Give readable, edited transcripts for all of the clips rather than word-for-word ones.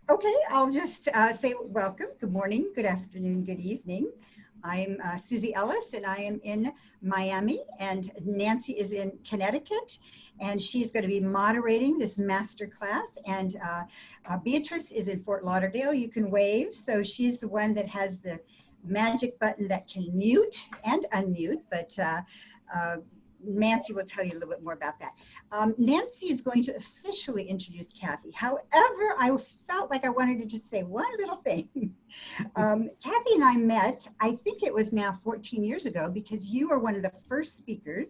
Okay, I'll just say welcome, good morning, good afternoon, good evening. I'm Susie Ellis, and I am in Miami, and Nancy is in Connecticut, and she's going to be moderating this master class. And Beatrice is in Fort Lauderdale. You can wave, so she's the one that has the magic button that can mute and unmute, but Nancy will tell you a little bit more about that. Nancy is going to officially introduce Cathy. However, I felt like I wanted to just say one little thing. Cathy and I met, I think it was now 14 years ago, because you were one of the first speakers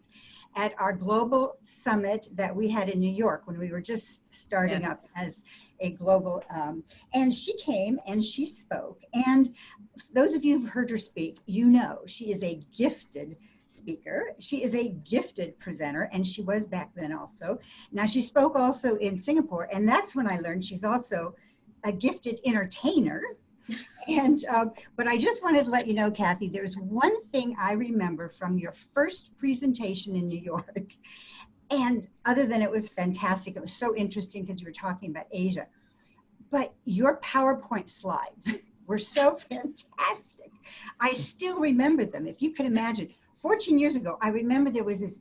at our global summit that we had in New York when we were just starting up as a global, and she came and she spoke. And those of you who've heard her speak, you know she is a gifted speaker. She is a gifted presenter, and she was back then also. Now she spoke also in Singapore, and that's when I learned she's also a gifted entertainer. And but I just wanted to let you know, Cathy, there's one thing I remember from your first presentation in New York, and other than it was fantastic, it was so interesting because you were talking about Asia, but your PowerPoint slides were so fantastic. I still remember them. If you can imagine, 14 years ago, I remember there was this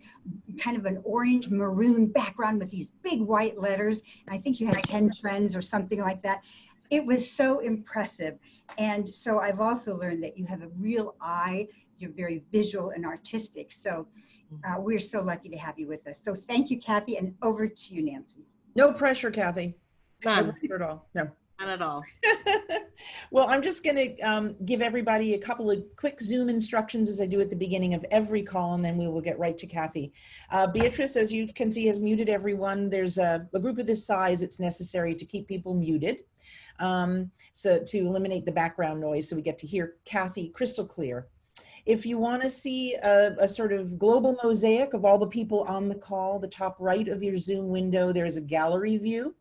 kind of an orange maroon background with these big white letters. And I think you had 10 trends or something like that. It was so impressive. And so I've also learned that you have a real eye. You're very visual and artistic. So we're so lucky to have you with us. So thank you, Cathy, and over to you, Nancy. No pressure, Cathy. None. No pressure at all. No. None at all. Well, I'm just going to give everybody a couple of quick Zoom instructions as I do at the beginning of every call, and then we will get right to Cathy. Beatrice, as you can see, has muted everyone. There's a group of this size, it's necessary to keep people muted. So to eliminate the background noise so we get to hear Cathy crystal clear. If you want to see a sort of global mosaic of all the people on the call, the top right of your Zoom window, there's a gallery view,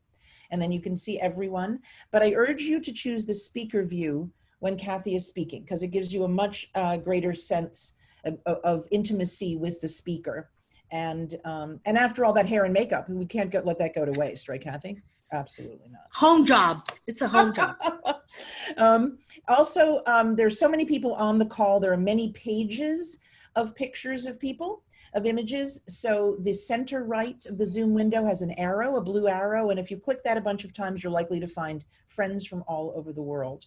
and then you can see everyone. But I urge you to choose the speaker view when Cathy is speaking, because it gives you a much greater sense of intimacy with the speaker. And after all that hair and makeup, we can't let that go to waste, right, Cathy? Absolutely not. Home job. It's a home job. Also, there's so many people on the call. There are many pages of pictures of people, of images. So the center right of the Zoom window has an arrow, a blue arrow. And if you click that a bunch of times, you're likely to find friends from all over the world.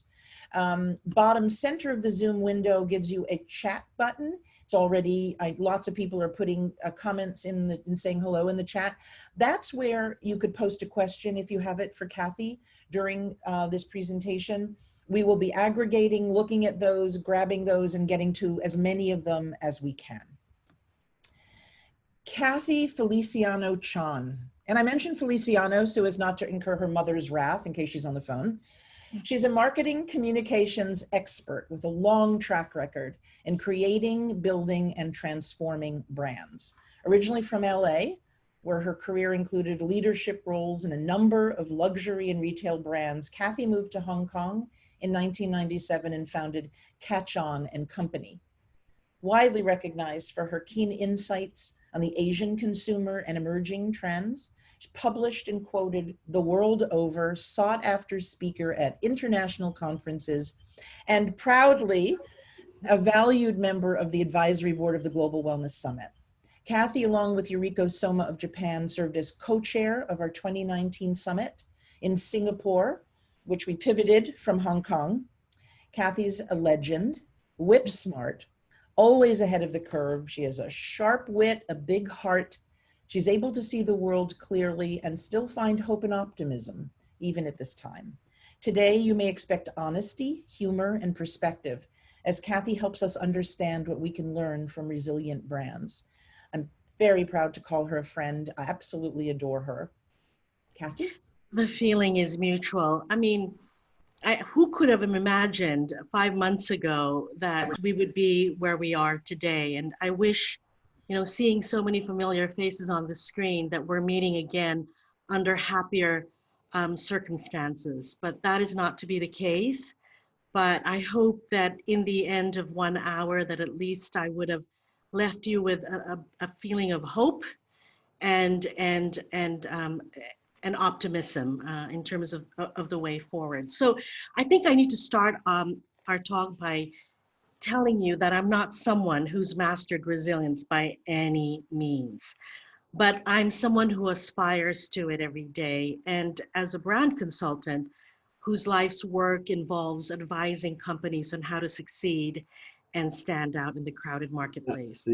Bottom center of the Zoom window gives you a chat button. It's already, lots of people are putting comments in and saying hello in the chat. That's where you could post a question if you have it for Cathy during this presentation. We will be aggregating, looking at those, grabbing those, and getting to as many of them as we can. Cathy Feliciano Chon. And I mentioned Feliciano so as not to incur her mother's wrath in case she's on the phone. She's a marketing communications expert with a long track record in creating, building, and transforming brands. Originally from LA, where her career included leadership roles in a number of luxury and retail brands, Cathy moved to Hong Kong in 1997 and founded CatchOn and Company. Widely recognized for her keen insights on the Asian consumer and emerging trends, she published and quoted the world over, sought after speaker at international conferences, and proudly a valued member of the advisory board of the Global Wellness Summit. Cathy, along with Yuriko Soma of Japan, served as co-chair of our 2019 summit in Singapore, which we pivoted from Hong Kong. Cathy's a legend, whip smart, always ahead of the curve. She has a sharp wit, a big heart. She's able to see the world clearly and still find hope and optimism, even at this time. Today, you may expect honesty, humor, and perspective as Cathy helps us understand what we can learn from resilient brands. I'm very proud to call her a friend. I absolutely adore her. Cathy? The feeling is mutual. I mean, who could have imagined 5 months ago that we would be where we are today? And I wish, you know, seeing so many familiar faces on the screen, that we're meeting again under happier circumstances. But that is not to be the case. But I hope that in the end of 1 hour, that at least I would have left you with a feeling of hope and and optimism in terms of the way forward. So I think I need to start our talk by telling you that I'm not someone who's mastered resilience by any means, but I'm someone who aspires to it every day. And as a brand consultant, whose life's work involves advising companies on how to succeed and stand out in the crowded marketplace.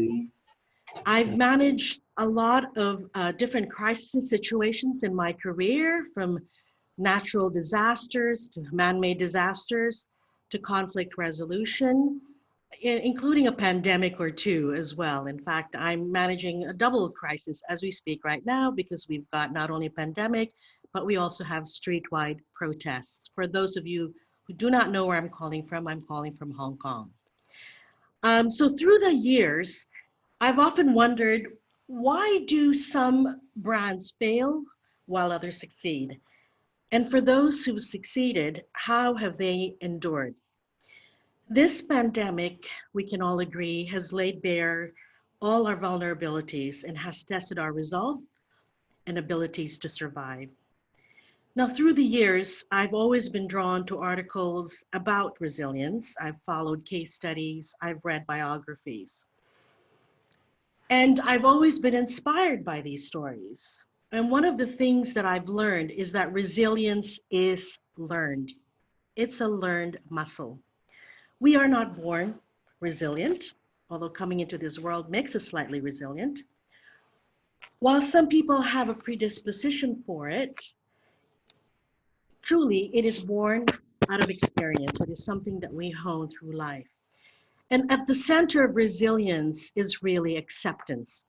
I've managed a lot of different crisis situations in my career, from natural disasters to man-made disasters to conflict resolution, including a pandemic or two as well. In fact, I'm managing a double crisis as we speak right now, because we've got not only a pandemic, but we also have street-wide protests. For those of you who do not know where I'm calling from Hong Kong. So through the years, I've often wondered, why do some brands fail while others succeed? And for those who succeeded, how have they endured? This pandemic, we can all agree, has laid bare all our vulnerabilities and has tested our resolve and abilities to survive. Now, through the years, I've always been drawn to articles about resilience. I've followed case studies, I've read biographies. And I've always been inspired by these stories. And one of the things that I've learned is that resilience is learned. It's a learned muscle. We are not born resilient, although coming into this world makes us slightly resilient. While some people have a predisposition for it, truly it is born out of experience. It is something that we hone through life. And at the center of resilience is really acceptance.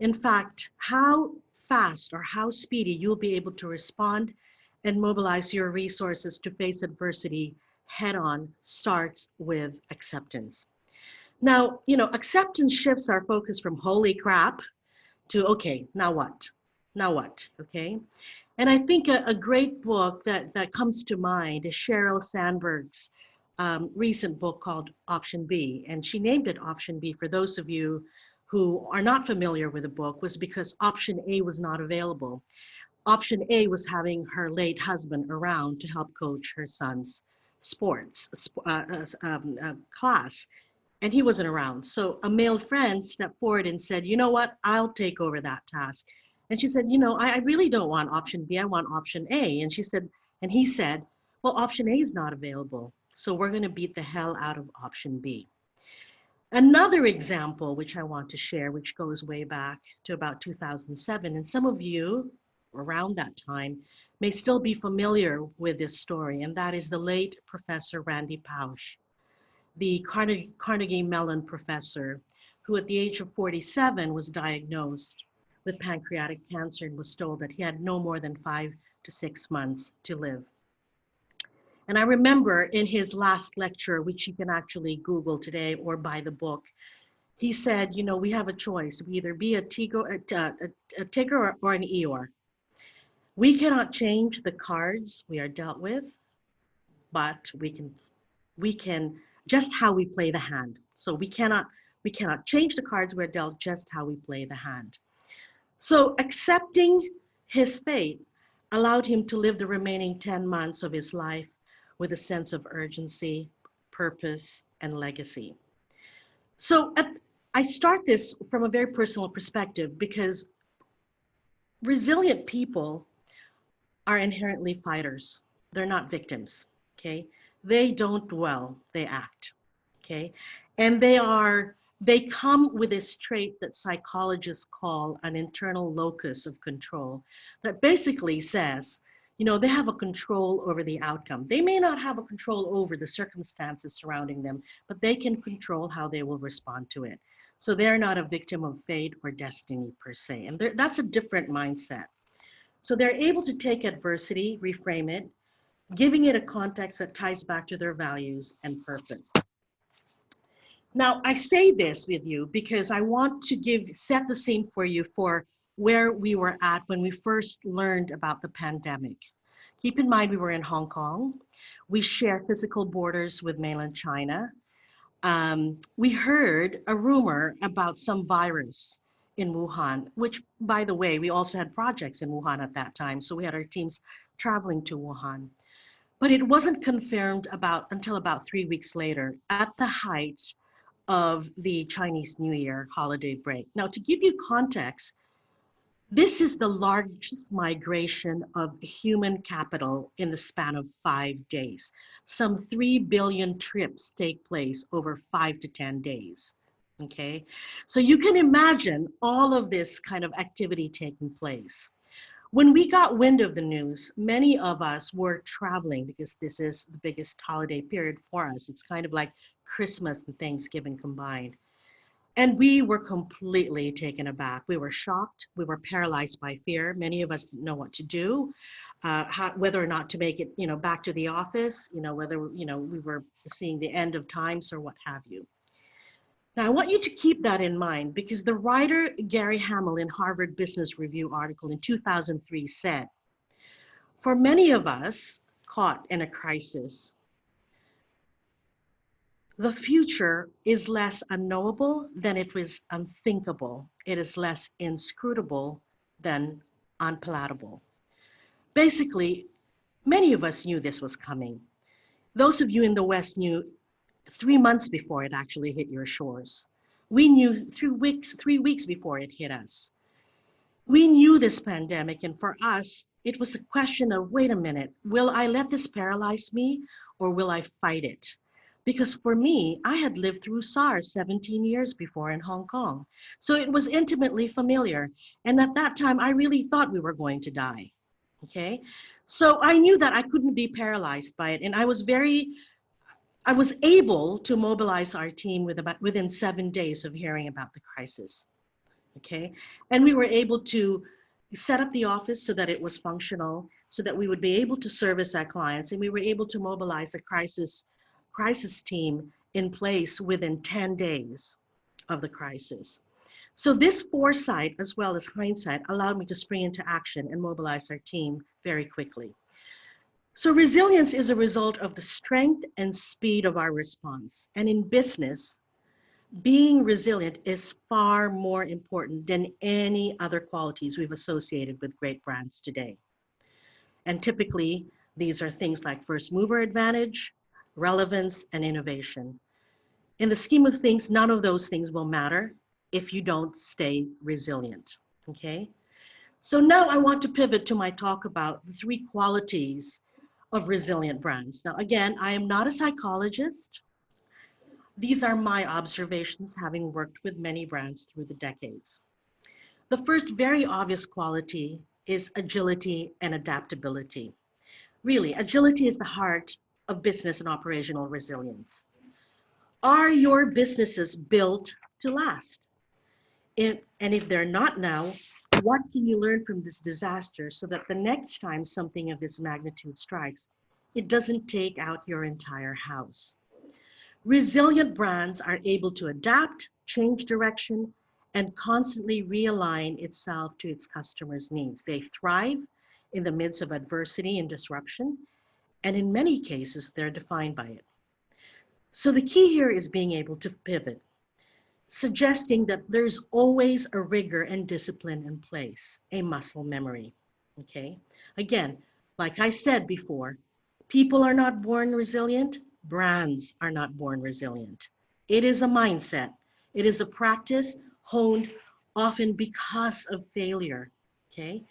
In fact, how fast or how speedy you'll be able to respond and mobilize your resources to face adversity head on starts with acceptance. Now, acceptance shifts our focus from holy crap to, okay, now what? Now what, okay? And I think a great book that comes to mind is Sheryl Sandberg's recent book called Option B. And she named it Option B, for those of you who are not familiar with the book, was because option A was not available. Option A was having her late husband around to help coach her son's sports class, and he wasn't around. So a male friend stepped forward and said, you know what, I'll take over that task. And she said, I really don't want option B, I want option A. And he said, well, option A is not available, so we're gonna beat the hell out of option B. Another example, which I want to share, which goes way back to about 2007, and some of you around that time may still be familiar with this story, and that is the late Professor Randy Pausch, the Carnegie Mellon professor, who at the age of 47 was diagnosed with pancreatic cancer and was told that he had no more than 5 to 6 months to live. And I remember in his last lecture, which you can actually Google today or buy the book, he said, we have a choice. We either be a Tigger or an Eeyore. We cannot change the cards we are dealt with, but we can just how we play the hand. So we cannot change the cards we're dealt, just how we play the hand. So accepting his fate allowed him to live the remaining 10 months of his life with a sense of urgency, purpose, and legacy. So I start this from a very personal perspective, because resilient people are inherently fighters. They're not victims, okay? They don't dwell, they act, okay? And they come with this trait that psychologists call an internal locus of control, that basically says, they have a control over the outcome. They may not have a control over the circumstances surrounding them, but they can control how they will respond to it. So they're not a victim of fate or destiny per se. And that's a different mindset. So they're able to take adversity, reframe it, giving it a context that ties back to their values and purpose. Now, I say this with you because I want to set the scene for you for where we were at when we first learned about the pandemic. Keep in mind, we were in Hong Kong. We share physical borders with mainland China. We heard a rumor about some virus in Wuhan, which, by the way, we also had projects in Wuhan at that time. So we had our teams traveling to Wuhan. But it wasn't confirmed until about 3 weeks later, at the height of the Chinese New Year holiday break. Now, to give you context, this is the largest migration of human capital in the span of 5 days. Some 3 billion trips take place over 5 to 10 days. Okay, so you can imagine all of this kind of activity taking place. When we got wind of the news, many of us were traveling because this is the biggest holiday period for us. It's kind of like Christmas and Thanksgiving combined. And we were completely taken aback. We were shocked. We were paralyzed by fear. Many of us didn't know what to do, whether or not to make it, back to the office, whether, we were seeing the end of times or what have you. Now, I want you to keep that in mind because the writer Gary Hamel in Harvard Business Review article in 2003 said, for many of us caught in a crisis, the future is less unknowable than it was unthinkable. It is less inscrutable than unpalatable. Basically, many of us knew this was coming. Those of you in the West knew 3 months before it actually hit your shores. We knew 3 weeks before it hit us. We knew this pandemic, and for us, it was a question of, wait a minute, will I let this paralyze me or will I fight it? Because for me, I had lived through SARS 17 years before in Hong Kong. So it was intimately familiar. And at that time, I really thought we were going to die, okay? So I knew that I couldn't be paralyzed by it. And I was able to mobilize our team within 7 days of hearing about the crisis, okay? And we were able to set up the office so that it was functional, so that we would be able to service our clients, and we were able to mobilize a crisis team in place within 10 days of the crisis. So this foresight, as well as hindsight, allowed me to spring into action and mobilize our team very quickly. So resilience is a result of the strength and speed of our response. And in business, being resilient is far more important than any other qualities we've associated with great brands today. And typically, these are things like first mover advantage, relevance, and innovation. In the scheme of things, none of those things will matter if you don't stay resilient, okay? So now I want to pivot to my talk about the 3 qualities of resilient brands. Now, again, I am not a psychologist. These are my observations, having worked with many brands through the decades. The first very obvious quality is agility and adaptability. Really, agility is the heart of business and operational resilience. Are your businesses built to last? And if they're not now, what can you learn from this disaster so that the next time something of this magnitude strikes, it doesn't take out your entire house? Resilient brands are able to adapt, change direction, and constantly realign itself to its customers' needs. They thrive in the midst of adversity and disruption, and in many cases, they're defined by it. So the key here is being able to pivot, suggesting that there's always a rigor and discipline in place, a muscle memory, okay? Again, like I said before, people are not born resilient, brands are not born resilient. It is a mindset. It is a practice honed often because of failure, okay?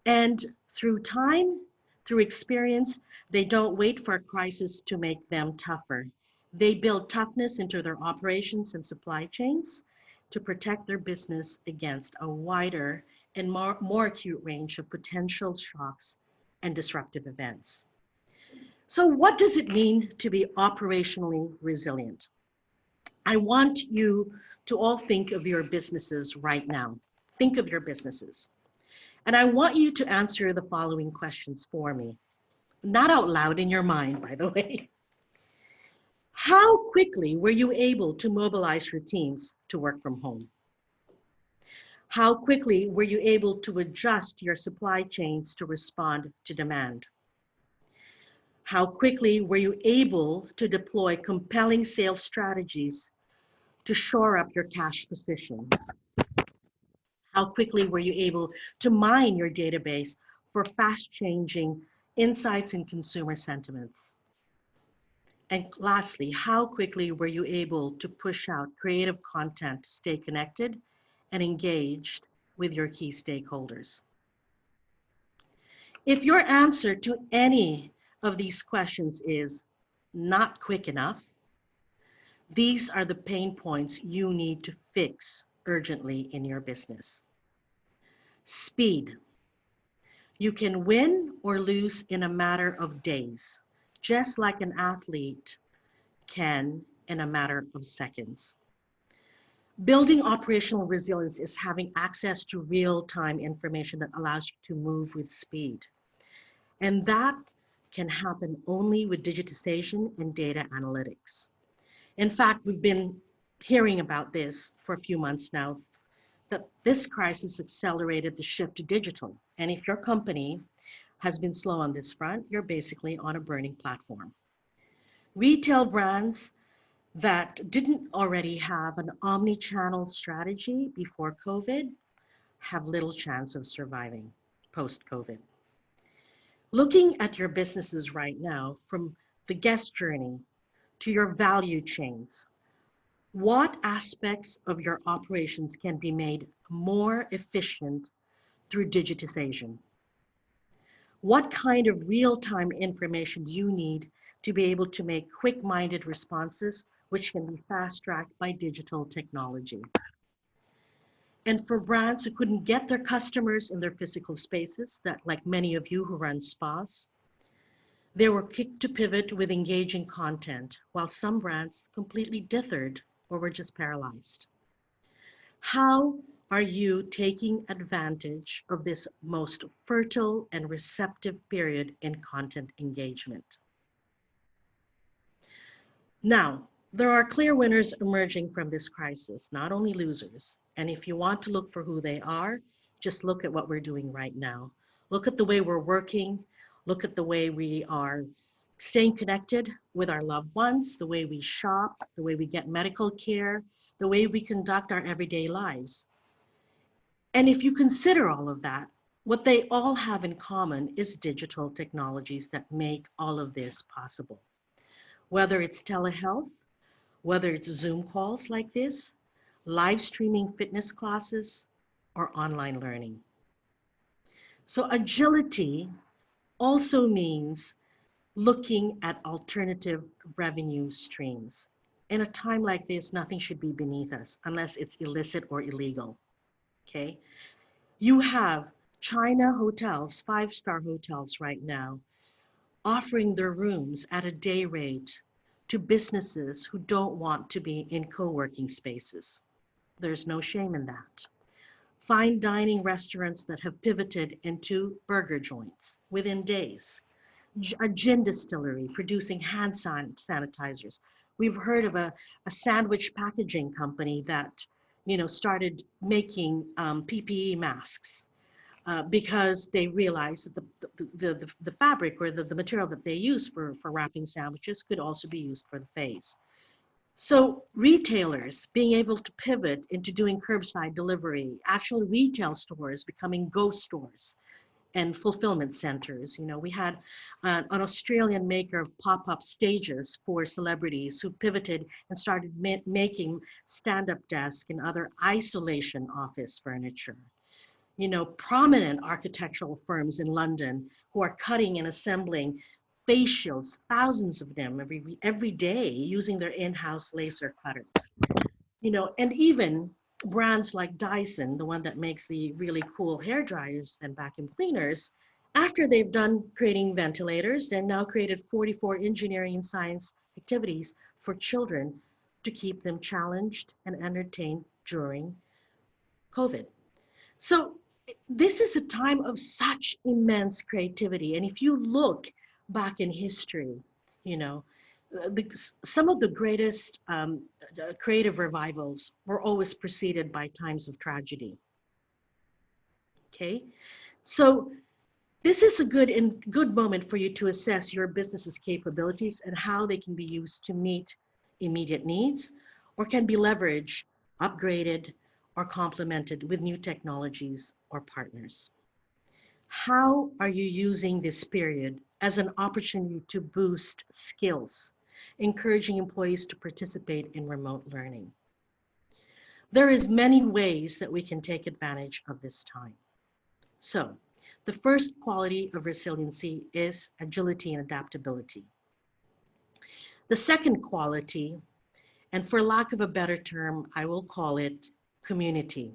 And through time, through experience, they don't wait for a crisis to make them tougher. They build toughness into their operations and supply chains to protect their business against a wider and more acute range of potential shocks and disruptive events. So what does it mean to be operationally resilient? I want you to all think of your businesses right now. Think of your businesses. And I want you to answer the following questions for me. Not out loud in your mind, by the way. How quickly were you able to mobilize your teams to work from home? How quickly were you able to adjust your supply chains to respond to demand? How quickly were you able to deploy compelling sales strategies to shore up your cash position? How quickly were you able to mine your database for fast-changing insights and consumer sentiments? And lastly, how quickly were you able to push out creative content to stay connected and engaged with your key stakeholders? If your answer to any of these questions is not quick enough, these are the pain points you need to fix urgently in your business. Speed. You can win or lose in a matter of days, just like an athlete can in a matter of seconds. Building operational resilience is having access to real-time information that allows you to move with speed. And that can happen only with digitization and data analytics. In fact, we've been hearing about this for a few months now, that this crisis accelerated the shift to digital. And if your company has been slow on this front, you're basically on a burning platform. Retail brands that didn't already have an omni-channel strategy before COVID have little chance of surviving post-COVID. Looking at your businesses right now, from the guest journey to your value chains, what aspects of your operations can be made more efficient through digitization? What kind of real-time information do you need to be able to make quick-minded responses, which can be fast-tracked by digital technology? And for brands who couldn't get their customers in their physical spaces, that like many of you who run spas, they were quick to pivot with engaging content, while some brands completely dithered or were just paralyzed. How are you taking advantage of this most fertile and receptive period in content engagement? Now, there are clear winners emerging from this crisis, not only losers. And if you want to look for who they are, just look at what we're doing right now. Look at the way we're working. Look at the way we are staying connected with our loved ones, the way we shop, the way we get medical care, the way we conduct our everyday lives. And if you consider all of that, what they all have in common is digital technologies that make all of this possible. Whether it's telehealth, whether it's Zoom calls like this, live streaming fitness classes, or online learning. So agility also means looking at alternative revenue streams. In a time like this, nothing should be beneath us unless it's illicit or illegal, okay? You have China hotels, 5-star hotels right now, offering their rooms at a day rate to businesses who don't want to be in co-working spaces. There's no shame in that. Fine dining restaurants that have pivoted into burger joints within days. A gin distillery producing hand sanitizers. We've heard of a sandwich packaging company that started making PPE masks because they realized that the fabric or the material that they use for wrapping sandwiches could also be used for the face. So retailers being able to pivot into doing curbside delivery, actual retail stores becoming ghost stores and fulfillment centers. We had an Australian maker of pop-up stages for celebrities who pivoted and started making stand-up desk and other isolation office furniture. Prominent architectural firms in London who are cutting and assembling facials, thousands of them every day using their in-house laser cutters. And even brands like Dyson, the one that makes the really cool hair dryers and vacuum cleaners, after they've done creating ventilators, they've now created 44 engineering and science activities for children to keep them challenged and entertained during COVID. So this is a time of such immense creativity. And if you look back in history, some of the greatest creative revivals were always preceded by times of tragedy. Okay, so this is a good moment for you to assess your business's capabilities and how they can be used to meet immediate needs or can be leveraged, upgraded, or complemented with new technologies or partners? How are you using this period as an opportunity to boost skills, encouraging employees to participate in remote learning? There is many ways that we can take advantage of this time. So, the first quality of resiliency is agility and adaptability. The second quality, and for lack of a better term, I will call it community.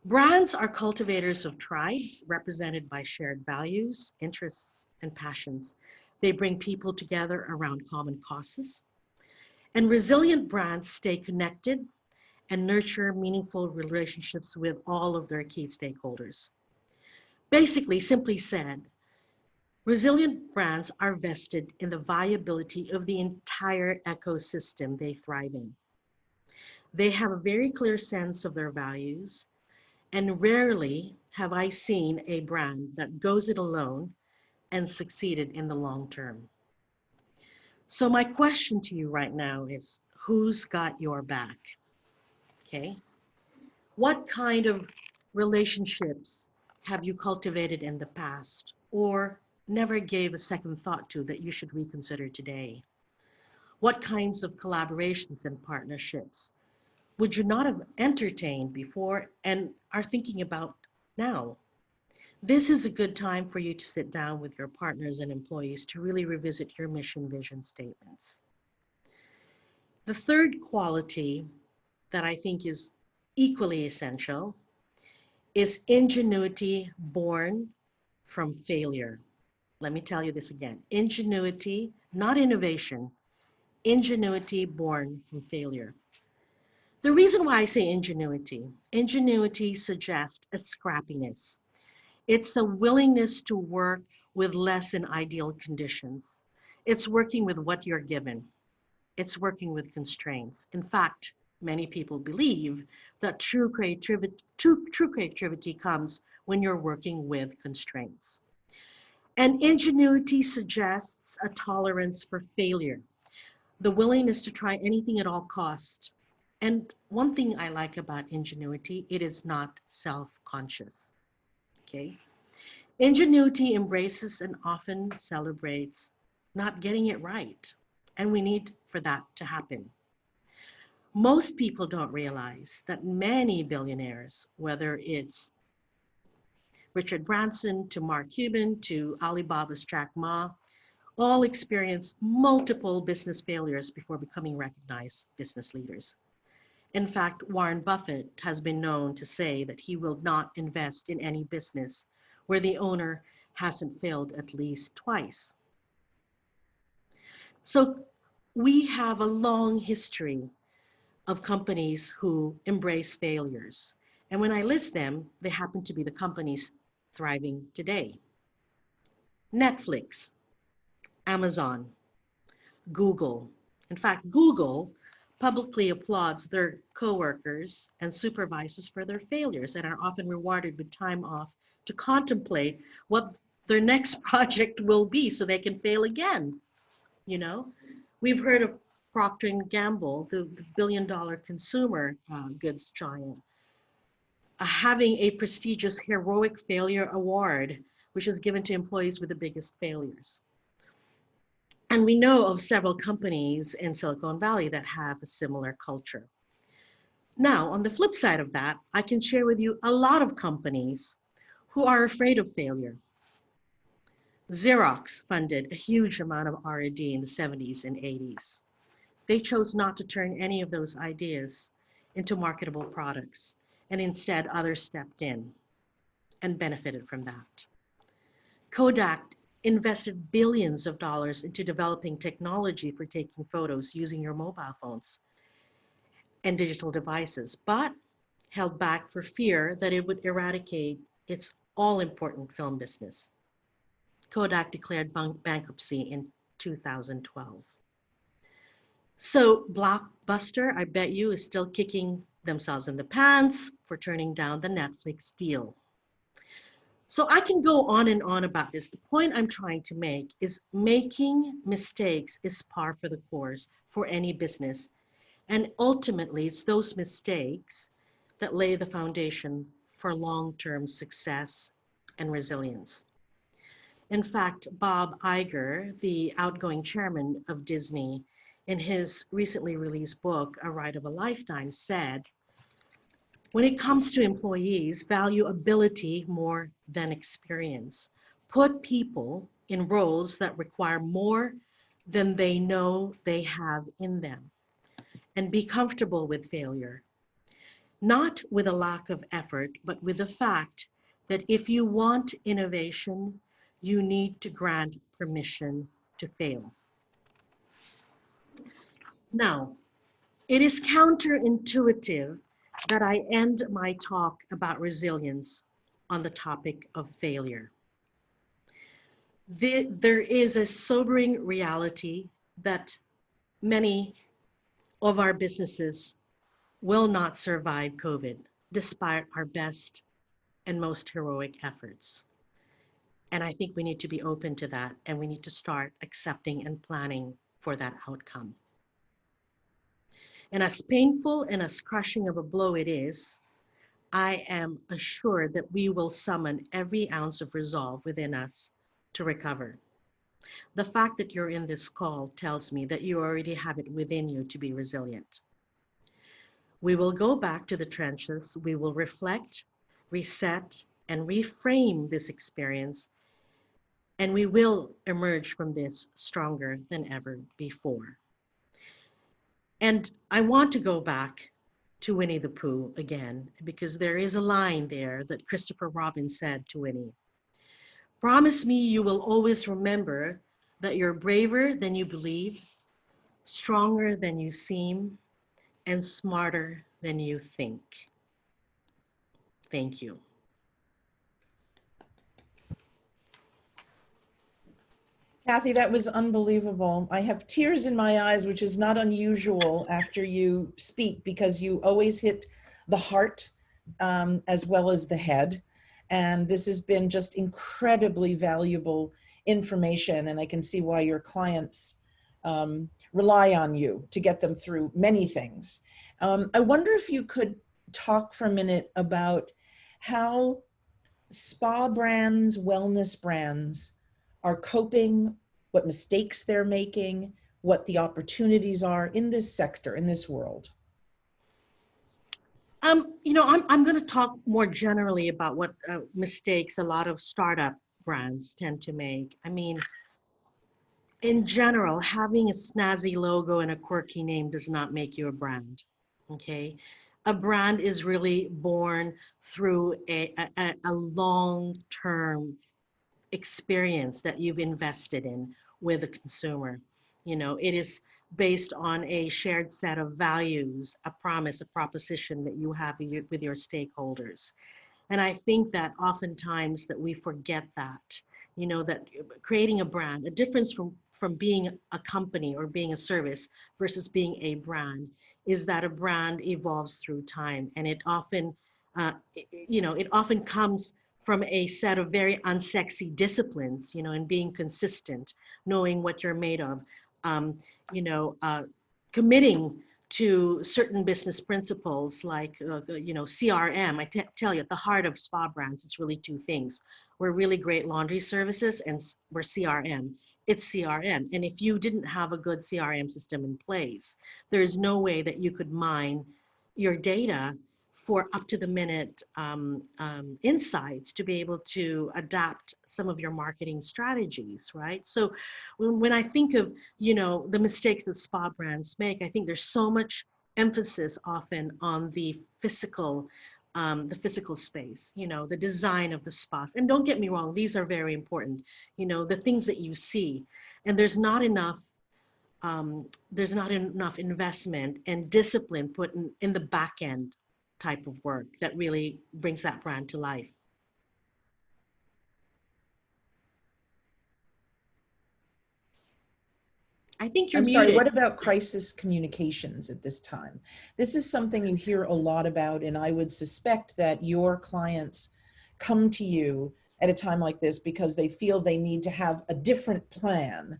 Brands are cultivators of tribes represented by shared values, interests, and passions. They bring people together around common causes. And resilient brands stay connected and nurture meaningful relationships with all of their key stakeholders. Basically, simply said, resilient brands are vested in the viability of the entire ecosystem they thrive in. They have a very clear sense of their values, and rarely have I seen a brand that goes it alone and succeeded in the long term. So my question to you right now is, who's got your back? Okay. What kind of relationships have you cultivated in the past or never gave a second thought to that you should reconsider today? What kinds of collaborations and partnerships would you not have entertained before and are thinking about now? This is a good time for you to sit down with your partners and employees to really revisit your mission vision statements. The third quality that I think is equally essential is ingenuity born from failure. Let me tell you this again. Ingenuity, not innovation, ingenuity born from failure. The reason why I say ingenuity suggests a scrappiness. It's a willingness to work with less than ideal conditions. It's working with what you're given. It's working with constraints. In fact, many people believe that true creativity comes when you're working with constraints. And ingenuity suggests a tolerance for failure, the willingness to try anything at all costs. And one thing I like about ingenuity, it is not self-conscious, okay? Ingenuity embraces and often celebrates not getting it right, and we need for that to happen. Most people don't realize that many billionaires, whether it's Richard Branson to Mark Cuban to Alibaba's Jack Ma, all experienced multiple business failures before becoming recognized business leaders. In fact, Warren Buffett has been known to say that he will not invest in any business where the owner hasn't failed at least twice. So we have a long history of companies who embrace failures. And when I list them, they happen to be the companies thriving today. Netflix, Amazon, Google. In fact, Google publicly applauds their coworkers and supervisors for their failures and are often rewarded with time off to contemplate what their next project will be so they can fail again. You know, we've heard of Procter & Gamble, the billion-dollar consumer goods giant, having a prestigious Heroic Failure Award, which is given to employees with the biggest failures. And we know of several companies in Silicon Valley that have a similar culture. Now, on the flip side of that, I can share with you a lot of companies who are afraid of failure. Xerox funded a huge amount of R&D in the 70s and 80s. They chose not to turn any of those ideas into marketable products, and instead others stepped in and benefited from that. Kodak invested billions of dollars into developing technology for taking photos using your mobile phones and digital devices, but held back for fear that it would eradicate its all-important film business. Kodak declared bankruptcy in 2012. So Blockbuster, I bet you, is still kicking themselves in the pants for turning down the Netflix deal. So I can go on and on about this. The point I'm trying to make is making mistakes is par for the course for any business. And ultimately, it's those mistakes that lay the foundation for long-term success and resilience. In fact, Bob Iger, the outgoing chairman of Disney, in his recently released book, A Ride of a Lifetime, said, when it comes to employees, value ability more than experience. Put people in roles that require more than they know they have in them, and be comfortable with failure. Not with a lack of effort, but with the fact that if you want innovation, you need to grant permission to fail. Now, it is counterintuitive that I end my talk about resilience on the topic of failure. There is a sobering reality that many of our businesses will not survive COVID, despite our best and most heroic efforts. And I think we need to be open to that, and we need to start accepting and planning for that outcome. And as painful and as crushing of a blow it is, I am assured that we will summon every ounce of resolve within us to recover. The fact that you're in this call tells me that you already have it within you to be resilient. We will go back to the trenches. We will reflect, reset, and reframe this experience, and we will emerge from this stronger than ever before. And I want to go back to Winnie the Pooh again, because there is a line there that Christopher Robin said to Winnie. Promise me you will always remember that you're braver than you believe, stronger than you seem, and smarter than you think. Thank you. Cathy, that was unbelievable. I have tears in my eyes, which is not unusual after you speak, because you always hit the heart as well as the head. And this has been just incredibly valuable information. And I can see why your clients rely on you to get them through many things. I wonder if you could talk for a minute about how spa brands, wellness brands are coping, what mistakes they're making, what the opportunities are in this sector, in this world. You know, I'm going to talk more generally about what mistakes a lot of startup brands tend to make. I mean, in general, having a snazzy logo and a quirky name does not make you a brand, okay? A brand is really born through a long-term experience that you've invested in with the consumer. You know, it is based on a shared set of values, a promise, a proposition that you have with your stakeholders. And I think that oftentimes that we forget that, you know, that creating a brand, a difference from being a company or being a service versus being a brand is that a brand evolves through time. And it often, you know, it often comes from a set of very unsexy disciplines, you know, and being consistent, knowing what you're made of, you know, committing to certain business principles like, you know, CRM. I tell you, at the heart of spa brands, it's really two things. We're really great laundry services, and we're CRM. It's CRM. And if you didn't have a good CRM system in place, there is no way that you could mine your data for up to the minute insights to be able to adapt some of your marketing strategies, right? So when I think of, you know, the mistakes that spa brands make, I think there's so much emphasis often on the physical space, you know, the design of the spas. And don't get me wrong, these are very important, you know, the things that you see. And there's not enough investment and discipline put in the back end type of work that really brings that brand to life. I think you're I'm muted. sorry, what about crisis communications at this time? This is something you hear a lot about, and I would suspect that your clients come to you at a time like this because they feel they need to have a different plan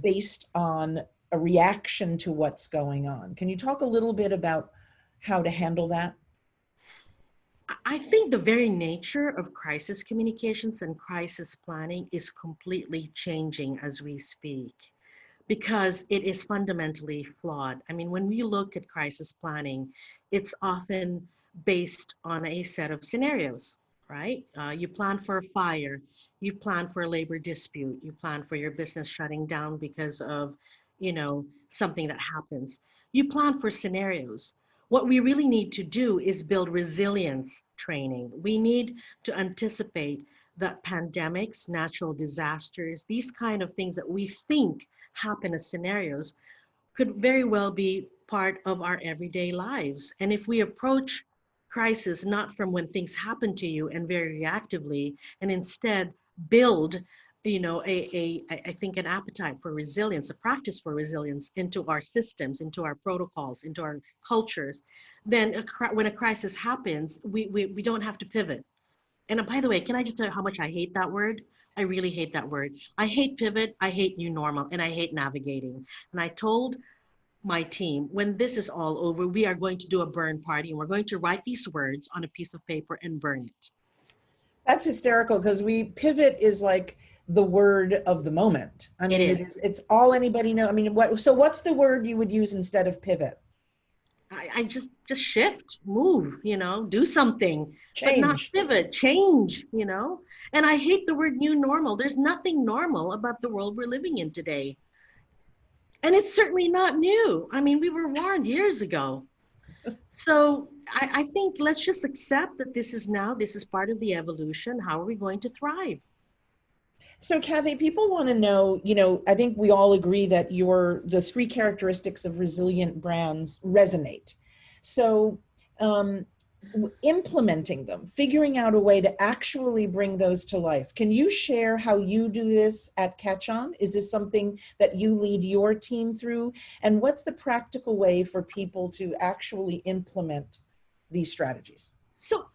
based on a reaction to what's going on. Can you talk a little bit about how to handle that? I think the very nature of crisis communications and crisis planning is completely changing as we speak, because it is fundamentally flawed. I mean, when we look at crisis planning, it's often based on a set of scenarios, right? You plan for a fire, you plan for a labor dispute, you plan for your business shutting down because of, something that happens. You plan for scenarios. What we really need to do is build resilience training. We need to anticipate that pandemics, natural disasters, these kind of things that we think happen as scenarios could very well be part of our everyday lives. And if we approach crisis not from when things happen to you and very reactively, and instead build, I think an appetite for resilience, a practice for resilience into our systems, into our protocols, into our cultures, then when a crisis happens, we don't have to pivot. And by the way, can I just tell you how much I hate that word? I really hate that word. I hate pivot, I hate new normal, and I hate navigating. And I told my team, when this is all over, we are going to do a burn party and we're going to write these words on a piece of paper and burn it. That's hysterical, because pivot is like the word of the moment. I mean, it's all anybody know. I mean, what's the word you would use instead of pivot? I just shift, move, do something, Change. But not pivot, change, And I hate the word new normal. There's nothing normal about the world we're living in today. And it's certainly not new. I mean, we were warned years ago. So I think let's just accept that this is part of the evolution. How are we going to thrive? So Cathy, people want to know, I think we all agree that the 3 characteristics of resilient brands resonate. So implementing them, figuring out a way to actually bring those to life. Can you share how you do this at CatchOn? Is this something that you lead your team through? And what's the practical way for people to actually implement these strategies? So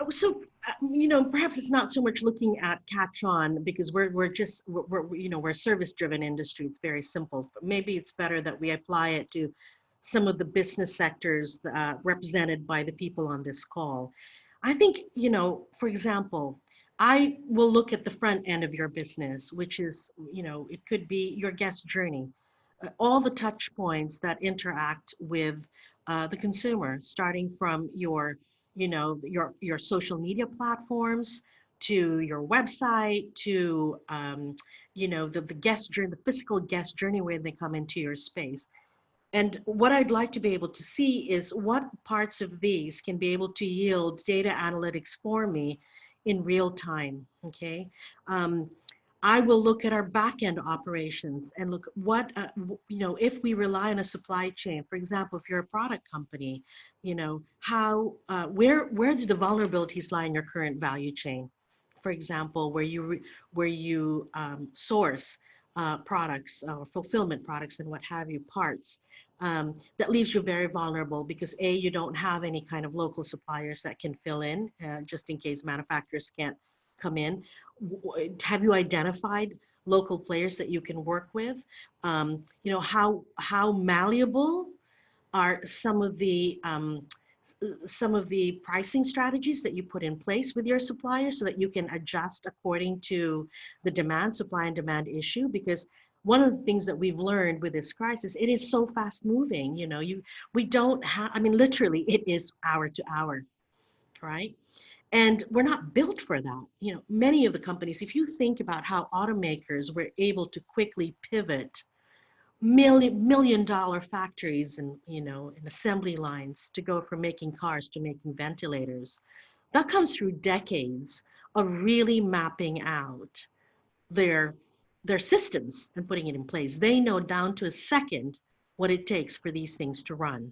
perhaps it's not so much looking at CatchOn, because we're a service-driven industry. It's very simple. But maybe it's better that we apply it to some of the business sectors represented by the people on this call. I think, for example, I will look at the front end of your business, which is, it could be your guest journey, all the touch points that interact with the consumer, starting from your social media platforms, to your website, to the guest journey, the physical guest journey where they come into your space. And what I'd like to be able to see is what parts of these can be able to yield data analytics for me in real time, okay? I will look at our back-end operations and look what, if we rely on a supply chain, for example, if you're a product company, how, where do the vulnerabilities lie in your current value chain? For example, where you source products or fulfillment products and what have you, parts. That leaves you very vulnerable because you don't have any kind of local suppliers that can fill in just in case manufacturers can't come in. Have you identified local players that you can work with? How malleable are some of the pricing strategies that you put in place with your suppliers so that you can adjust according to the supply and demand issue? Because one of the things that we've learned with this crisis, it is so fast moving. We don't have, I mean, literally it is hour to hour, right? And we're not built for that. Many of the companies, if you think about how automakers were able to quickly pivot million dollar factories and and assembly lines to go from making cars to making ventilators, that comes through decades of really mapping out their systems and putting it in place. They know down to a second what it takes for these things to run,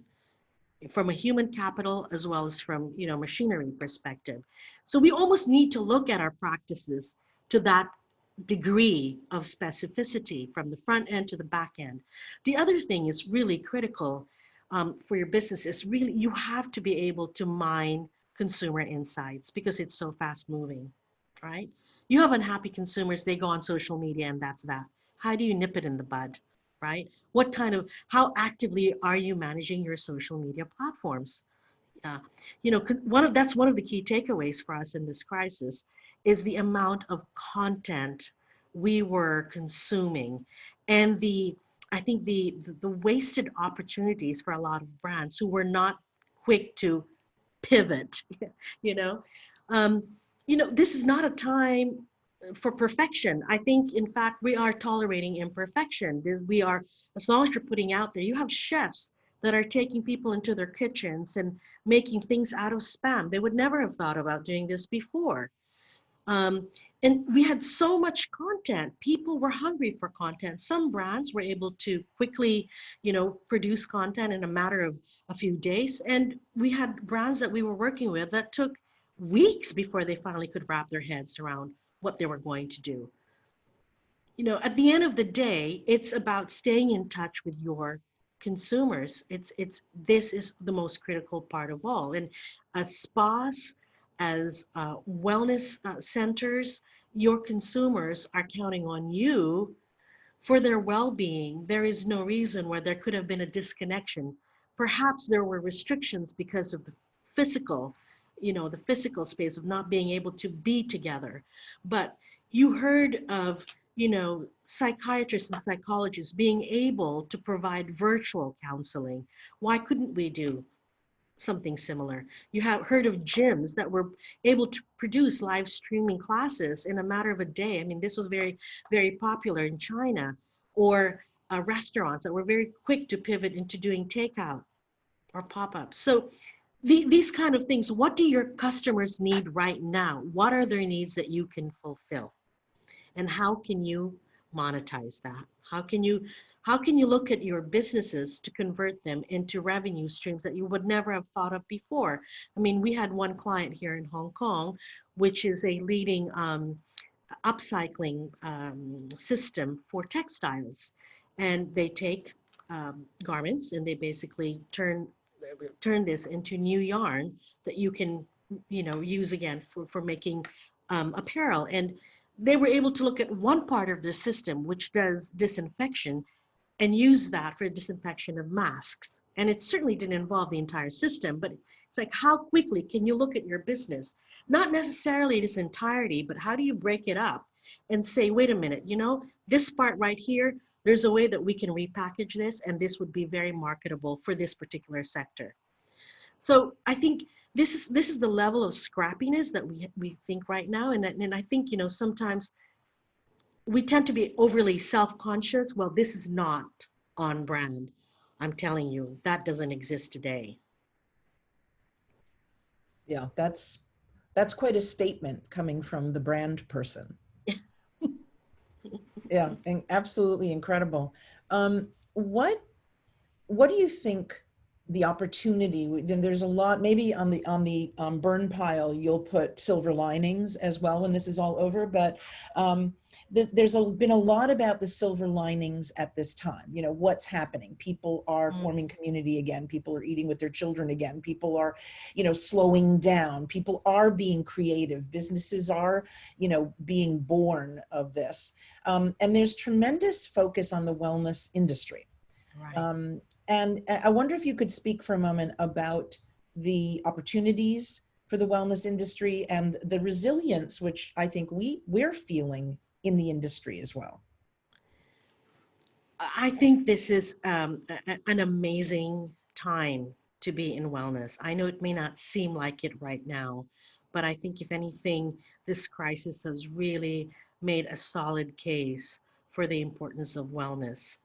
from a human capital as well as from machinery perspective. So we almost need to look at our practices to that degree of specificity, from the front end to the back end. The other thing is really critical for your business is really, you have to be able to mine consumer insights because it's so fast moving, right? You have unhappy consumers, they go on social media and that's that. How do you nip it in the bud? right? What kind of, how actively are you managing your social media platforms? Uh, that's one of the key takeaways for us in this crisis is the amount of content we were consuming, and I think the wasted opportunities for a lot of brands who were not quick to pivot. you know, um, this is not a time for perfection. I think, in fact, we are tolerating imperfection. We are, as long as you're putting out there, you have chefs that are taking people into their kitchens and making things out of spam. They would never have thought about doing this before. Um, and we had so much content. People were hungry for content. Some brands were able to quickly, produce content in a matter of a few days. And we had brands that we were working with that took weeks before they finally could wrap their heads around what they were going to do. At the end of the day, it's about staying in touch with your consumers. This is the most critical part of all. And as spas, as wellness centers, your consumers are counting on you for their well-being. There is no reason where there could have been a disconnection. Perhaps there were restrictions because of the physical, the physical space of not being able to be together. But you heard of, psychiatrists and psychologists being able to provide virtual counseling. Why couldn't we do something similar? You have heard of gyms that were able to produce live streaming classes in a matter of a day. I mean, this was very, very popular in China. Or restaurants that were very quick to pivot into doing takeout or pop-ups. So these kind of things, what do your customers need right now? What are their needs that you can fulfill? And how can you monetize that? How can you look at your businesses to convert them into revenue streams that you would never have thought of before? I mean, we had one client here in Hong Kong, which is a leading upcycling system for textiles. And they take garments and they basically turn this into new yarn that you can use again for making apparel. And they were able to look at one part of the system which does disinfection and use that for disinfection of masks. And it certainly didn't involve the entire system, but it's like, how quickly can you look at your business? Not necessarily its entirety, but how do you break it up and say, wait a minute, this part right here, there's a way that we can repackage this, and this would be very marketable for this particular sector. So I think this is the level of scrappiness that we think right now. And I think, sometimes we tend to be overly self-conscious. Well, this is not on brand. I'm telling you, that doesn't exist today. Yeah, that's quite a statement coming from the brand person. Yeah, and absolutely incredible. What do you think the opportunity? Then there's a lot. Maybe on the burn pile, you'll put silver linings as well when this is all over. But there's been a lot about the silver linings at this time. What's happening? People are forming community again. People are eating with their children again. People are, slowing down. People are being creative. Businesses are, being born of this. And there's tremendous focus on the wellness industry. Right. And I wonder if you could speak for a moment about the opportunities for the wellness industry and the resilience, which I think we're feeling in the industry as well. I think this is an amazing time to be in wellness. I know it may not seem like it right now, but I think if anything, this crisis has really made a solid case for the importance of wellness.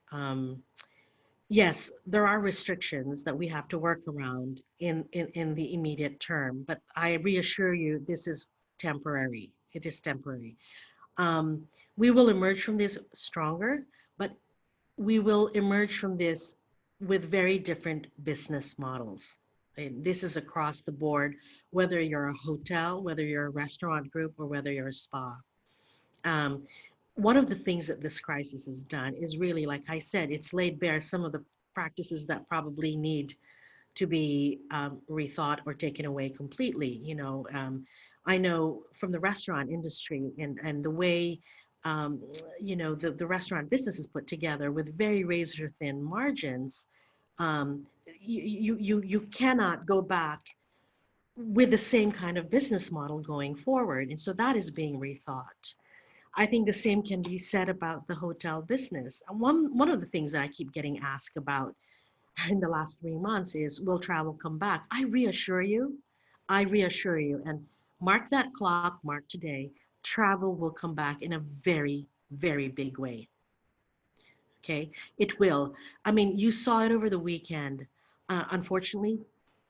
Yes, there are restrictions that we have to work around in the immediate term, but I reassure you, this is temporary. It is temporary. We will emerge from this stronger, but we will emerge from this with very different business models. And this is across the board, whether you're a hotel, whether you're a restaurant group, or whether you're a spa. Um, One of the things that this crisis has done is really, like I said, it's laid bare some of the practices that probably need to be rethought or taken away completely. I know from the restaurant industry and the way um, the restaurant business is put together with very razor thin margins, um, you cannot go back with the same kind of business model going forward. And so that is being rethought. I think the same can be said about the hotel business. And one of the things that I keep getting asked about in the last 3 months is, will travel come back? I reassure you, and mark that clock, mark today, travel will come back in a very, very big way. Okay, it will. I mean, you saw it over the weekend. Unfortunately,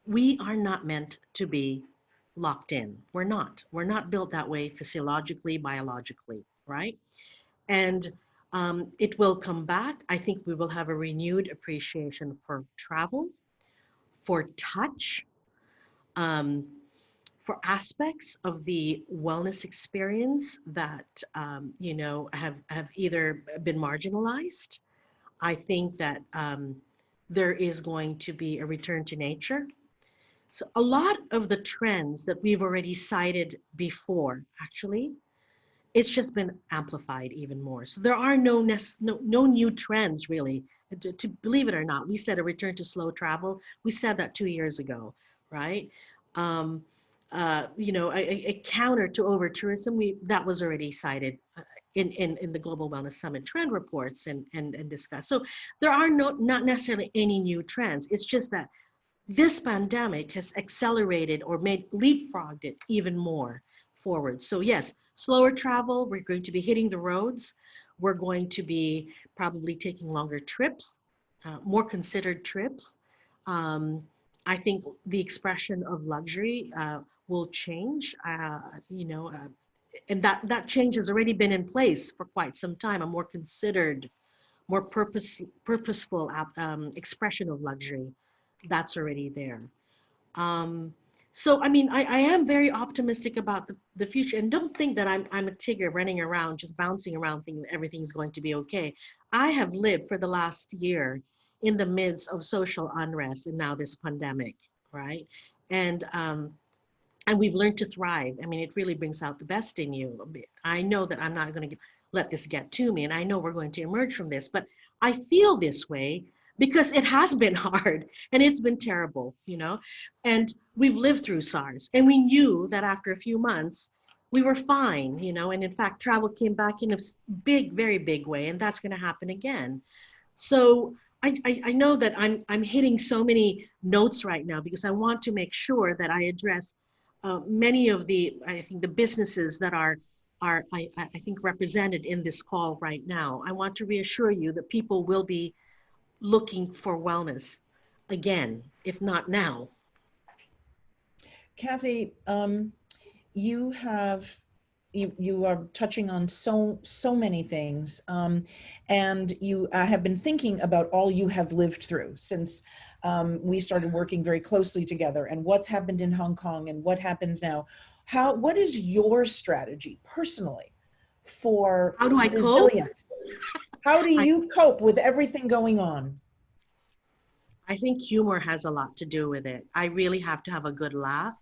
we are not meant to be locked in. We're not. We're not built that way physiologically, biologically, right? And it will come back. I think we will have a renewed appreciation for travel, for touch, um, for aspects of the wellness experience that have either been marginalized. I think that there is going to be a return to nature. So a lot of the trends that we've already cited before, actually, it's just been amplified even more. So there are no new trends really. To believe it or not, we said a return to slow travel. We said that 2 years ago, right? Um, a counter to over tourism, that was already cited in the Global Wellness Summit trend reports and discussed. So there are not necessarily any new trends. It's just that this pandemic has accelerated or leapfrogged it even more forward. So yes, slower travel, we're going to be hitting the roads. We're going to be probably taking longer trips, more considered trips. Um, I think the expression of luxury will change, and that change has already been in place for quite some time, a more considered, more purposeful expression of luxury that's already there. Um, so, I mean, I am very optimistic about the future, and don't think that I'm a tigger running around, just bouncing around thinking that everything's going to be okay. I have lived for the last year in the midst of social unrest and now this pandemic, right? And um, and we've learned to thrive. I mean, it really brings out the best in you. I know that I'm not going to let this get to me, and I know we're going to emerge from this, but I feel this way because it has been hard and it's been terrible, and we've lived through SARS, and we knew that after a few months we were fine, and in fact travel came back in a big, very big way, and that's going to happen again. So I know that I'm hitting so many notes right now because I want to make sure that I address many of I think the businesses that I think represented in this call right now. I want to reassure you that people will be looking for wellness again, if not now. Cathy, you have you are touching on so many things, and you have been thinking about all you have lived through since we started working very closely together, and what's happened in Hong Kong and what happens now. What is your strategy personally for How do I cope? resilience? How do you cope with everything going on? I think humor has a lot to do with it. I really have to have a good laugh.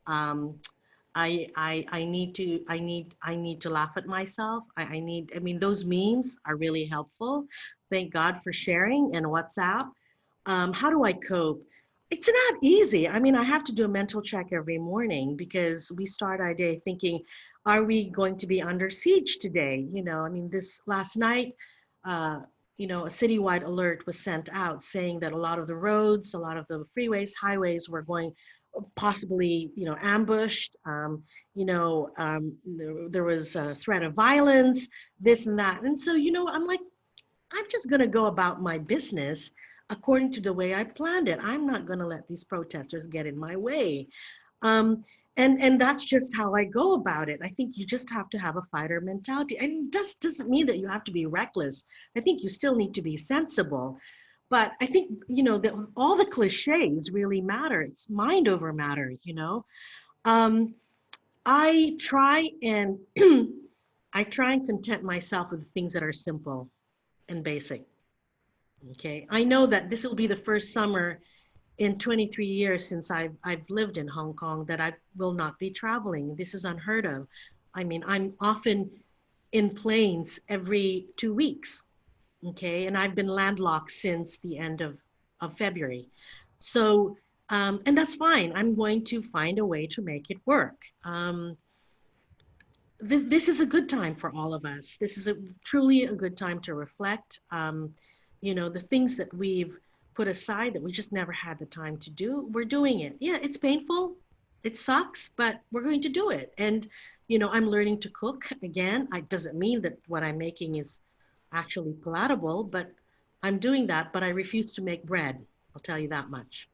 Um, I need to laugh at myself. I mean, those memes are really helpful. Thank God for sharing in WhatsApp. How do I cope? It's not easy. I mean, I have to do a mental check every morning because we start our day thinking, are we going to be under siege today? I mean, this last night, uh, a citywide alert was sent out saying that a lot of the roads, a lot of the freeways, highways were going possibly, ambushed. There was a threat of violence, this and that. And so, I'm like, I'm just going to go about my business according to the way I planned it. I'm not going to let these protesters get in my way. Um, and that's just how I go about it. I think you just have to have a fighter mentality. And it just doesn't mean that you have to be reckless. I think you still need to be sensible. But I think, all the cliches really matter. It's mind over matter, Um, I try and I try and content myself with things that are simple and basic. Okay. I know that this will be the first summer in 23 years since I've lived in Hong Kong that I will not be traveling. This is unheard of. I mean, I'm often in planes every 2 weeks. Okay, and I've been landlocked since the end of February. So, and that's fine. I'm going to find a way to make it work. This is a good time for all of us. This is truly a good time to reflect. The things that we've put aside that we just never had the time to do, we're doing it. Yeah, it's painful. It sucks, but we're going to do it. And, I'm learning to cook again. It doesn't mean that what I'm making is actually palatable, but I'm doing that, but I refuse to make bread. I'll tell you that much.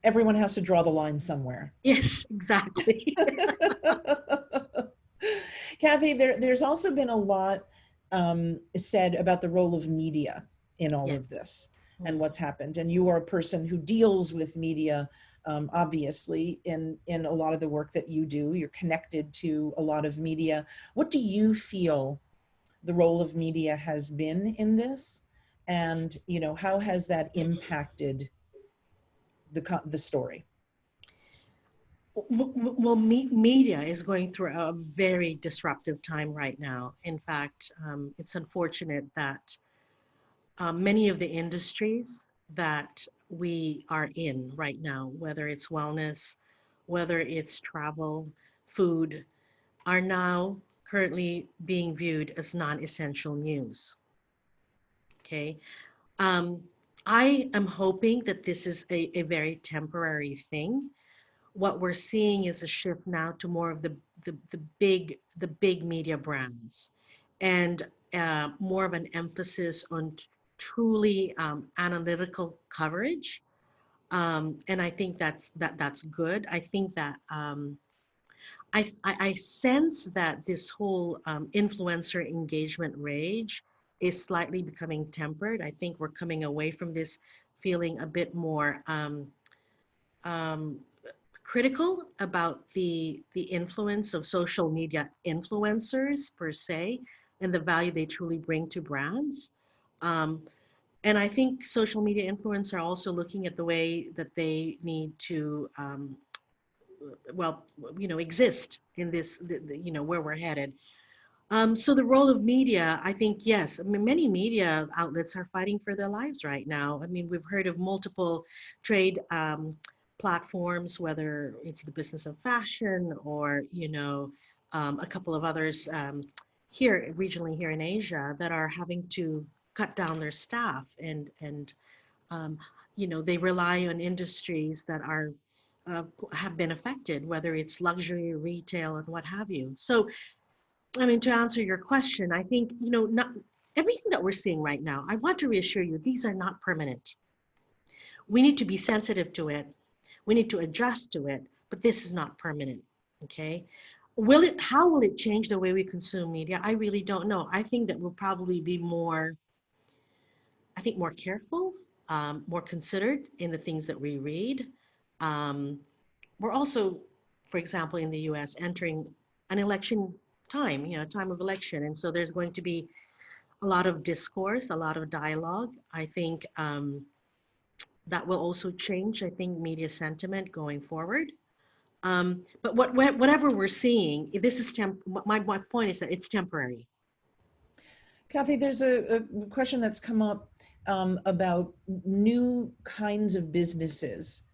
Everyone has to draw the line somewhere. Yes, exactly. Cathy, there's also been a lot said about the role of media in all of this and what's happened. And you are a person who deals with media, obviously, in a lot of the work that you do. You're connected to a lot of media. What do you feel the role of media has been in this? And, how has that impacted the story? Well, media is going through a very disruptive time right now. In fact, it's unfortunate that many of the industries that we are in right now, whether it's wellness, whether it's travel, food, are now currently being viewed as non-essential news. Okay. Um, I am hoping that this is a very temporary thing. What we're seeing is a shift now to more of the big media brands, and more of an emphasis on truly analytical coverage. And I think that's good. I think that I sense that this whole influencer engagement rage is slightly becoming tempered. I think we're coming away from this feeling a bit more um, critical about the influence of social media influencers per se and the value they truly bring to brands. Um, and I think social media influencers are also looking at the way that they need to exist in this, where we're headed. So the role of media, I think, yes, I mean, many media outlets are fighting for their lives right now. I mean, we've heard of multiple trade platforms, whether it's the business of fashion or, a couple of others here regionally here in Asia that are having to cut down their staff and um, they rely on industries that are have been affected, whether it's luxury, retail, and what have you. So, I mean, to answer your question, I think, not everything that we're seeing right now, I want to reassure you, these are not permanent. We need to be sensitive to it. We need to adjust to it, but this is not permanent, okay? How will it change the way we consume media? I really don't know. I think that we'll probably be more careful, more considered in the things that we read. Um, we're also, for example, in the US, entering an election time, time of election. And so there's going to be a lot of discourse, a lot of dialogue. I think that will also change, I think, media sentiment going forward. But whatever we're seeing, this is my point is that it's temporary. Cathy, there's a question that's come up about new kinds of businesses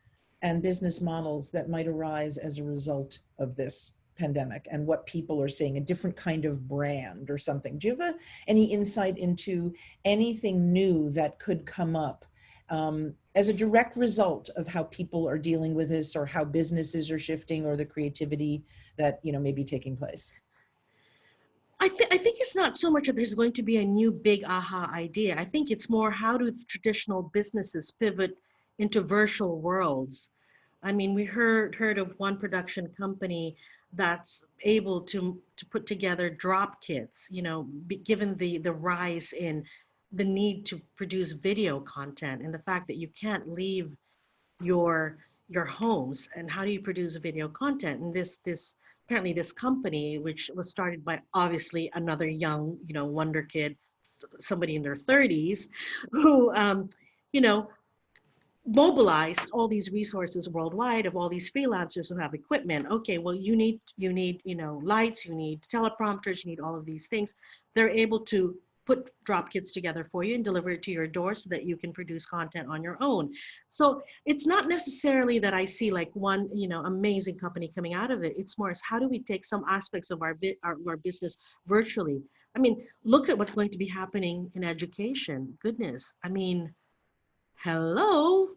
and business models that might arise as a result of this pandemic and what people are seeing, a different kind of brand or something. Do you have any insight into anything new that could come up as a direct result of how people are dealing with this or how businesses are shifting or the creativity that may be taking place? I think it's not so much that there's going to be a new big aha idea. I think it's more, how do traditional businesses pivot into virtual worlds? I mean, we heard of one production company that's able to put together drop kits, given the rise in the need to produce video content and the fact that you can't leave your homes, and how do you produce video content? And this apparently this company, which was started by obviously another young wonder kid, somebody in their 30s, who you know mobilized all these resources worldwide of all these freelancers who have equipment. Okay, well, you need, you know, lights, you need teleprompters, you need all of these things. They're able to put drop kits together for you and deliver it to your door so that you can produce content on your own. So it's not necessarily that I see like one, you know, amazing company coming out of it. It's more as how do we take some aspects of our business virtually? I mean, look at what's going to be happening in education. Goodness, I mean, hello,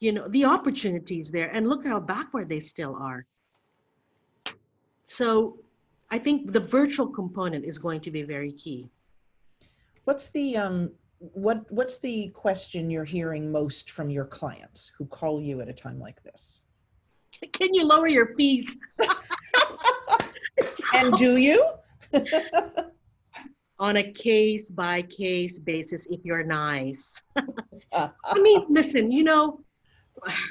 you know, the opportunities there, and look how backward they still are. So I think the virtual component is going to be very key. What's the what's the question you're hearing most from your clients who call you at a time like this? Can you lower your fees? And do you? On a case by case basis, if you're nice. I mean, listen, you know,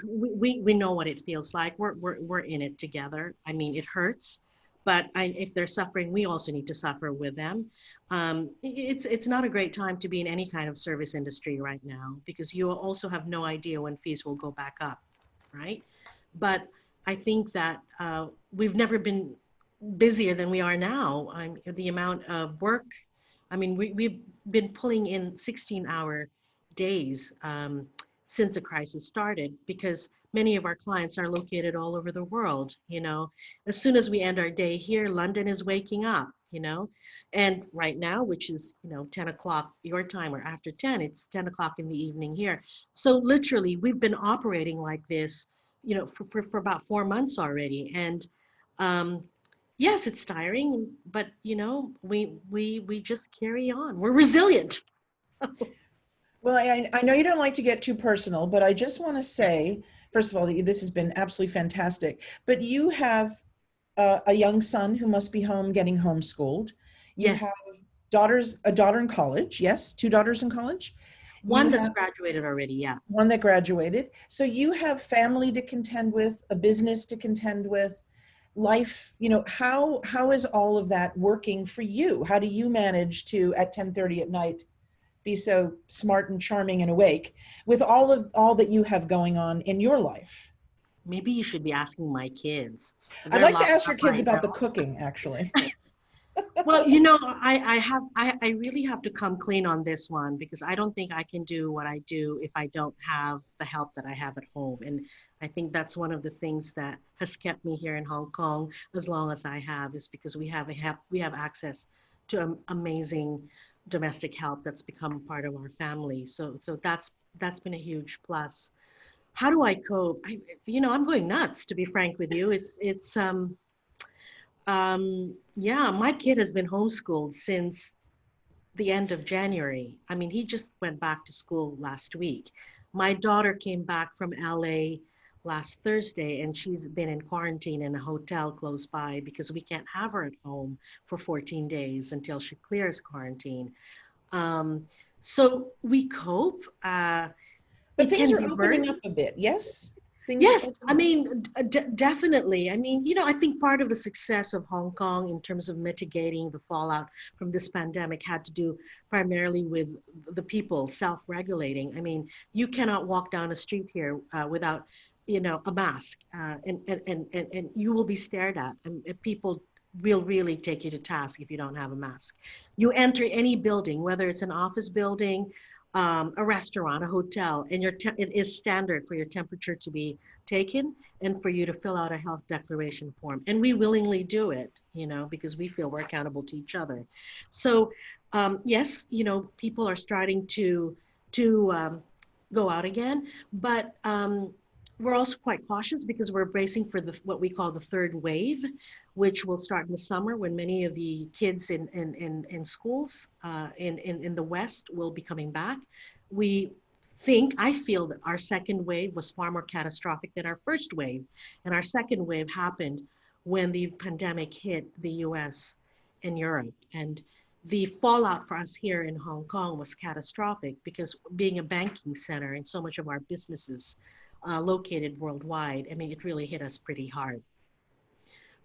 we know what it feels like. We're in it together. I mean, it hurts, but if they're suffering, we also need to suffer with them. It's not a great time to be in any kind of service industry right now because you also have no idea when fees will go back up, right? But I think that we've never been busier than we are now. The amount of work, I mean, we've been pulling in 16-hour days since the crisis started because many of our clients are located all over the world. You know, as soon as we end our day here, London is waking up, you know, and right now, which is, you know, 10 o'clock your time or after 10, it's 10 o'clock in the evening here. So literally we've been operating like this, you know, for about 4 months already. And yes, it's tiring, but you know, we just carry on. We're resilient. Well, I know you don't like to get too personal, but I just want to say, first of all, this has been absolutely fantastic. But you have a young son who must be home getting homeschooled. You Yes. have a daughter in college. Yes, two daughters in college. One that's graduated already, yeah. One that graduated. So you have family to contend with, a business to contend with, life. You know, how is all of that working for you? How do you manage to, at 10:30 at night, be so smart and charming and awake with all that you have going on in your life? Maybe you should be asking my kids. I'd They're like to locked ask your up kids right about the now. cooking, actually. Well, you know, I really have to come clean on this one because I don't think I can do what I do if I don't have the help that I have at home. And I think that's one of the things that has kept me here in Hong Kong as long as I have, is because we have access to amazing domestic help that's become part of our family. So that's been a huge plus. How do I cope? You know, I'm going nuts, to be frank with you. Yeah, my kid has been homeschooled since the end of January. I mean, he just went back to school last week. My daughter came back from LA last Thursday and she's been in quarantine in a hotel close by because we can't have her at home for 14 days until she clears quarantine. Um, so we cope. But It things can are be opening up worse. a bit. Yes, things are Yes, I opening up. mean, definitely. I mean, you know, I think part of the success of Hong Kong in terms of mitigating the fallout from this pandemic had to do primarily with the people self-regulating. I mean, you cannot walk down a street here without, you know, a mask, and you will be stared at, and people will really take you to task if you don't have a mask. You enter any building, whether it's an office building, a restaurant, a hotel, and it is standard for your temperature to be taken and for you to fill out a health declaration form. And we willingly do it, you know, because we feel we're accountable to each other. So yes, you know, people are starting to go out again, but we're also quite cautious because we're bracing for what we call the third wave, which will start in the summer when many of the kids in schools in the West will be coming back. I feel that our second wave was far more catastrophic than our first wave. And our second wave happened when the pandemic hit the US and Europe. And the fallout for us here in Hong Kong was catastrophic because being a banking center and so much of our businesses located worldwide, I mean, it really hit us pretty hard.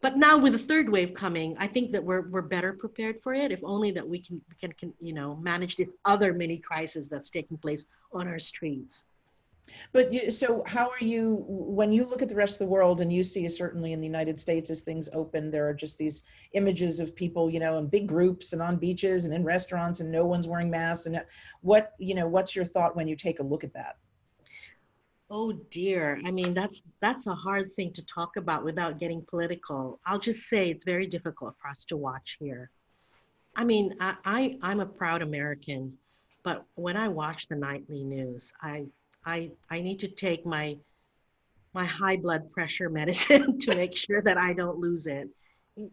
But now with the third wave coming, I think that we're better prepared for it, if only that we can you know, manage this other mini crisis that's taking place on our streets. But so how are you, when you look at the rest of the world and you see, certainly in the United States, as things open, there are just these images of people, you know, in big groups and on beaches and in restaurants and no one's wearing masks. And what, you know, what's your thought when you take a look at that? Oh dear. I mean, that's a hard thing to talk about without getting political. I'll just say it's very difficult for us to watch here. I mean, I'm a proud American, but when I watch the nightly news, I need to take my high blood pressure medicine to make sure that I don't lose it.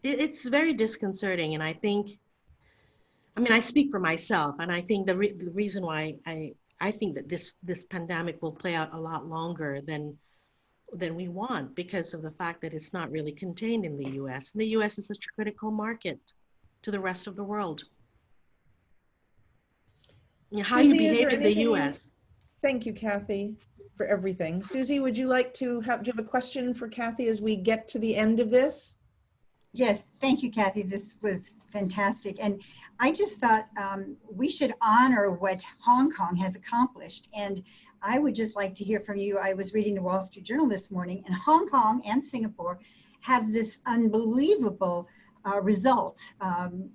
It's very disconcerting, and I mean, I speak for myself, and I think the reason why I think that this pandemic will play out a lot longer than we want, because of the fact that it's not really contained in the U.S. And the U.S. is such a critical market to the rest of the world. How Susie, you behave in the U.S. Thank you, Cathy, for everything. Susie, would you like to do you have a question for Cathy as we get to the end of this? Yes, thank you, Cathy. This was fantastic. And I just thought we should honor what Hong Kong has accomplished. And I would just like to hear from you. I was reading the Wall Street Journal this morning, and Hong Kong and Singapore have this unbelievable result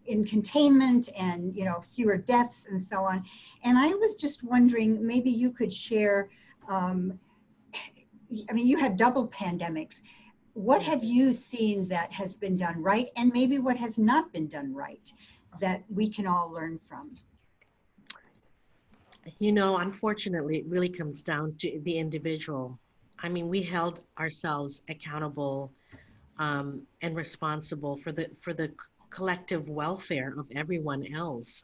in containment and, you know, fewer deaths and so on. And I was just wondering, maybe you could share, I mean, you had double pandemics. What have you seen that has been done right, and maybe what has not been done right that we can all learn from? You know, unfortunately, it really comes down to the individual. I mean, we held ourselves accountable and responsible for the collective welfare of everyone else.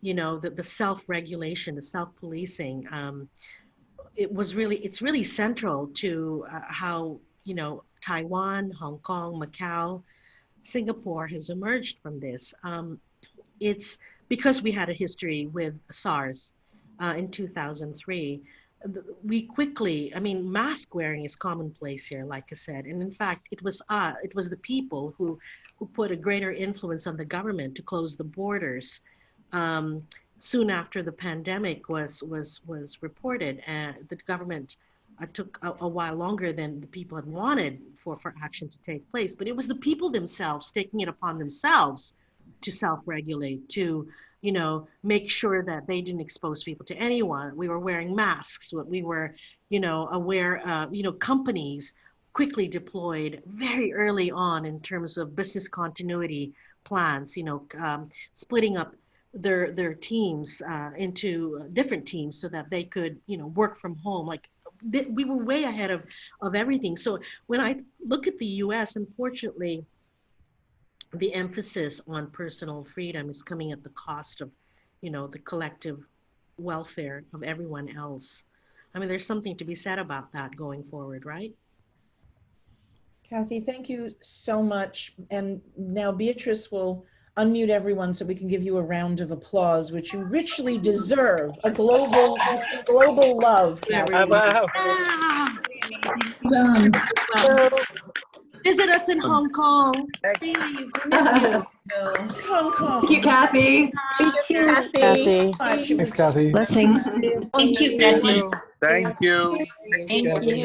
You know, the self-regulation, the self-policing. It's really central to how, you know, Taiwan, Hong Kong, Macau, Singapore has emerged from this. It's because we had a history with SARS in 2003. We quickly, I mean, mask wearing is commonplace here, like I said. And in fact, it was the people who put a greater influence on the government to close the borders. Soon after the pandemic was reported, the government took a while longer than the people had wanted for action to take place. But it was the people themselves taking it upon themselves to self-regulate, to, you know, make sure that they didn't expose people to anyone. We were wearing masks. We were, you know, aware, you know, companies quickly deployed very early on in terms of business continuity plans, you know, splitting up their teams into different teams so that they could, you know, work from home. Like, we were way ahead of everything. So when I look at the US, unfortunately, the emphasis on personal freedom is coming at the cost of, you know, the collective welfare of everyone else. I mean, there's something to be said about that going forward, right? Cathy, thank you so much. And now Beatrice will unmute everyone so we can give you a round of applause, which you richly deserve. A global love, Cathy. Visit us in Hong Kong. Really, we miss you. Hong Kong. Thank you, Cathy. Thank you, Cathy. Thanks, Thanks, Kathy. Blessings. Thank you, Cathy. Thank you. Thank you.